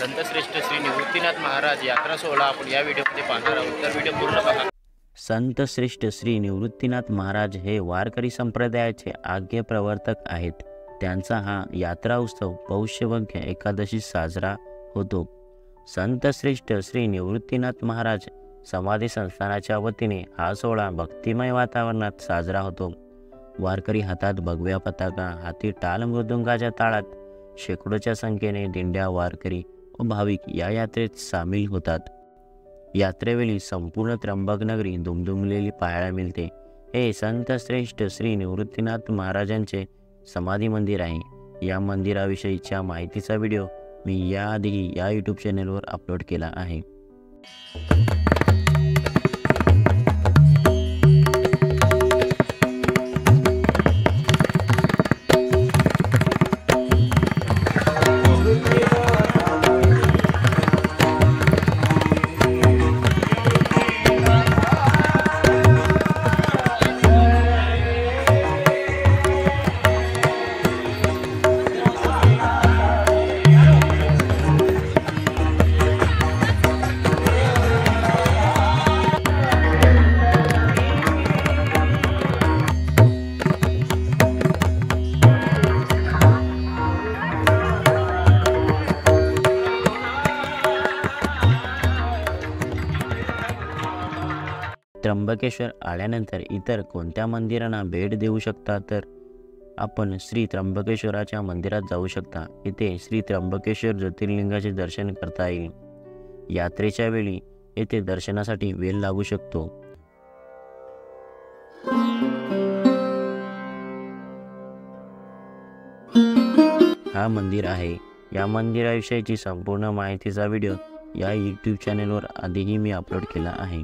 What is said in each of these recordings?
संतश्रेष्ठ श्री निवृत्तीनाथ महाराज यात्रा सोहळा आपण या व्हिडिओमध्ये पाहणार आहोत, तर व्हिडिओ पूर्ण पहा। संतश्रेष्ठ श्री निवृत्तीनाथ महाराज हे वारकरी संप्रदायाचे आज्ञे प्रवर्तक आहेत। त्यांचा हा यात्रा उत्सव पौष्यवग्य एकादशी साजरा होतो। संतश्रेष्ठ श्री निवृत्तीनाथ महाराज समाधी संस्थानाच्या वतीने हा सोहळा भक्तिमय वातावरणात साजरा होतो। वारकरी हातात भगव्या पताका, हाती टाळ मृदुंगाच्या ताळात शेकडोच्या संख्येने दिंड्या वारकरी व भाविक या यात्रेत सामील होतात। यात्रेवेळी संपूर्ण त्र्यंबक नगरी दुमदुमलेली पाहायला मिळते। हे संतश्रेष्ठ श्री निवृत्तीनाथ महाराजांचे समाधी मंदिर आहे। या मंदिराविषयीच्या माहितीचा व्हिडिओ मी याआधी या यूट्यूब चॅनलवर अपलोड केला आहे। त्र्यंबकेश्वर आल्यानंतर इतर कोणत्या मंदिरांना भेट देऊ शकता, तर आपण श्री त्र्यंबकेश्वराच्या मंदिरात जाऊ शकता। इथे श्री त्र्यंबकेश्वर ज्योतिर्लिंगाचे दर्शन करता येईल। यात्रेच्या वेळी येथे दर्शनासाठी वेळ लागू शकतो। हा मंदिर आहे। या मंदिराविषयीची संपूर्ण माहितीचा व्हिडिओ या यूट्यूब चॅनलवर आधीही मी अपलोड केला आहे।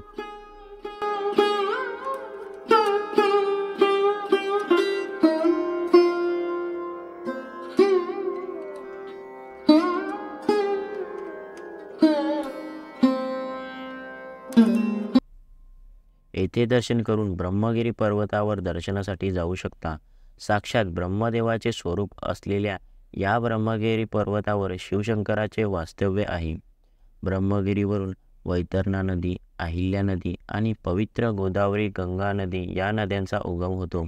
येथे दर्शन करून ब्रह्मगिरी पर्वतावर दर्शनासाठी जाऊ शकता। साक्षात ब्रह्मदेवाचे स्वरूप असलेल्या या ब्रह्मगिरी पर्वतावर शिवशंकराचे वास्तव्य आहे। ब्रह्मगिरीवरून वैतरणा नदी, अहिल्या नदी आणि पवित्र गोदावरी गंगा नदी या नद्यांचा उगम होतो।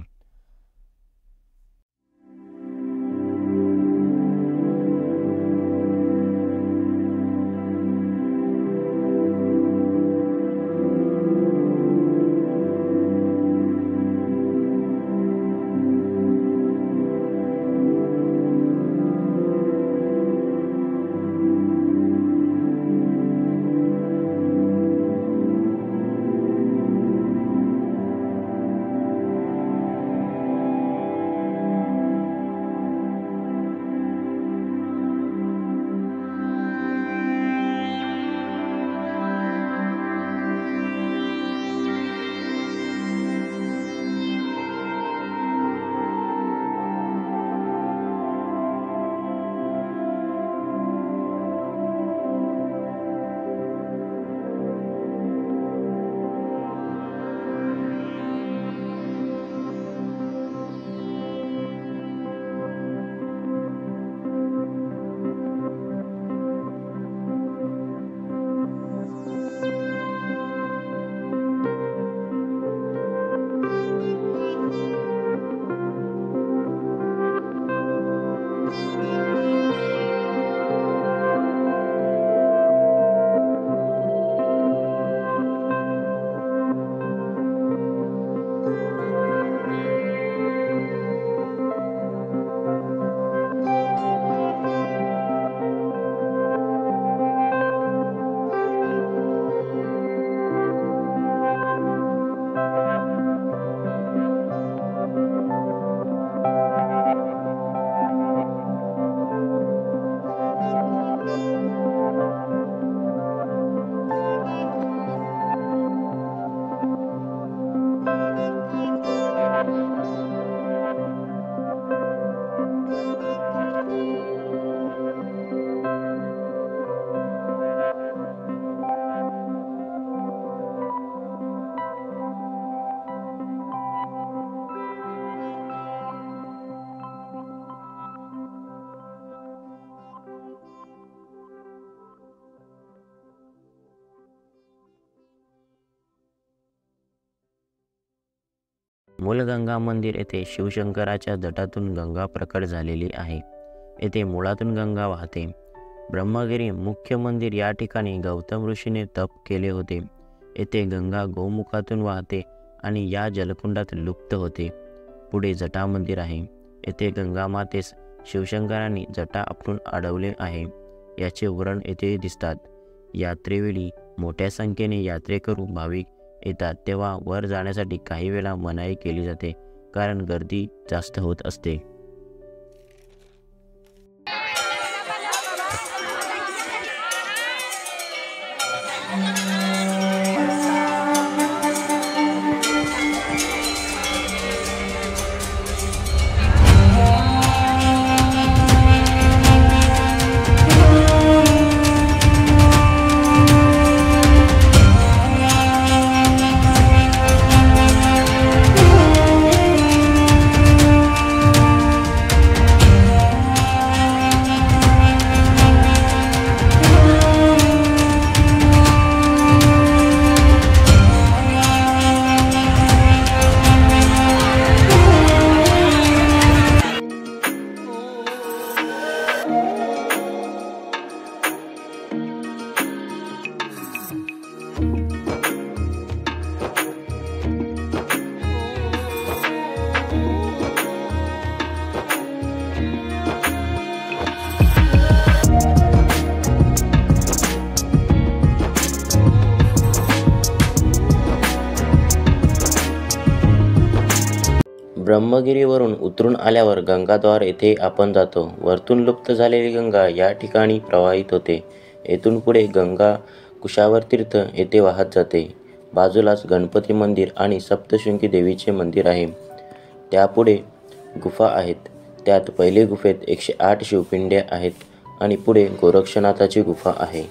मूलगंगा मंदिर येथे शिवशंकराच्या जटातून गंगा प्रकट झालेली आहे. येथे मुळातून गंगा वाहते. ब्रह्मगिरी मुख्य मंदिर या ठिकाणी गौतम ऋषीने तप केले होते. येथे गंगा गोमुखातून वाहते आणि या जलकुंडात लुप्त होते. पुढे जटा मंदिर आहे. येथे गंगा मातेस शिवशंकरांनी जटा आपटून अडवले आहे. याचे वर्णन येथे दिसतात. यात्रेवेळी मोठ्या संख्येने यात्रेकरू भाविक येतात तेव्हा वर जाण्यासाठी काही वेळा मनाई केली जाते, कारण गर्दी जास्त होत असते. ब्रह्मगिरीवरून उतरून आल्यावर गंगाद्वार येथे आपण जातो. वरतून लुप्त झालेली गंगा या ठिकाणी प्रवाहित होते. येथून पुढे गंगा कुशावर तीर्थ येथे वाहत जाते. बाजूलाच गणपती मंदिर आणि सप्तशृंगी देवीचे मंदिर आहे. त्यापुढे गुफा आहेत. त्यात पहिले गुफेत 108 शिवपिंडे आहेत आणि पुढे गोरक्षनाथाची गुफा आहे.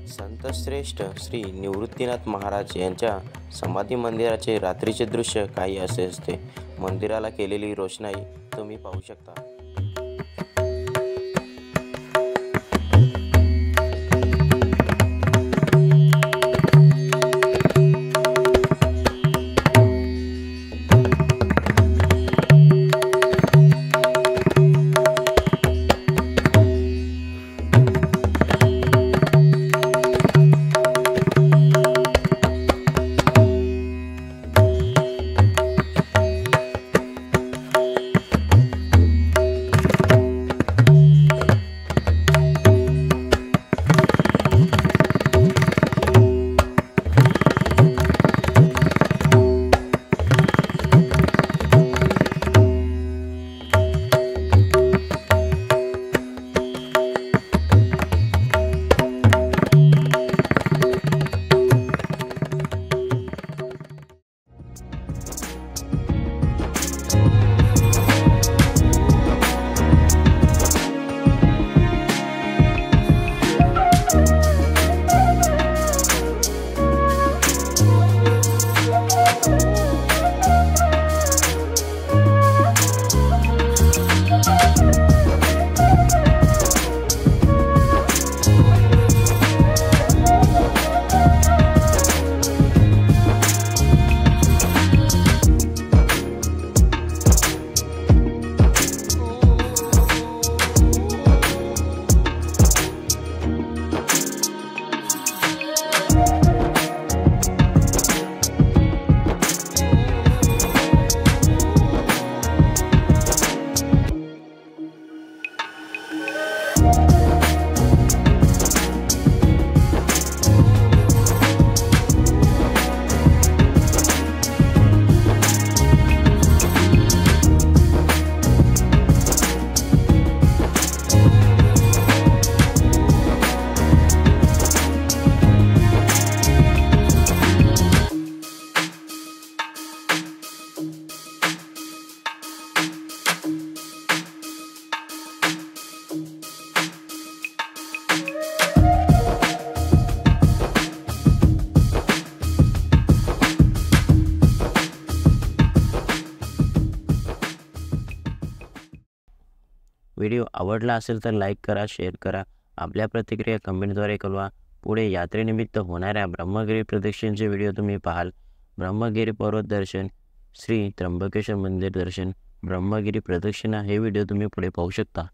संतश्रेष्ठ श्री निवृत्तीनाथ महाराज यांच्या समाधी मंदिराचे रात्रीचे दृश्य काही असे असते. मंदिराला केलेली रोषणाई तुम्ही पाहू शकता. व्हिडिओ आवडला असेल तर लाईक करा, शेअर करा. आपल्या प्रतिक्रिया कमेंटद्वारे कळवा. पुढे यात्रेनिमित्त होणाऱ्या ब्रह्मगिरी प्रदक्षिणेचे व्हिडिओ तुम्ही पाहाल. ब्रह्मगिरी पर्वत दर्शन, श्री त्र्यंबकेश्वर मंदिर दर्शन, ब्रह्मगिरी प्रदक्षिणा हे व्हिडिओ तुम्ही पुढे पाहू शकता.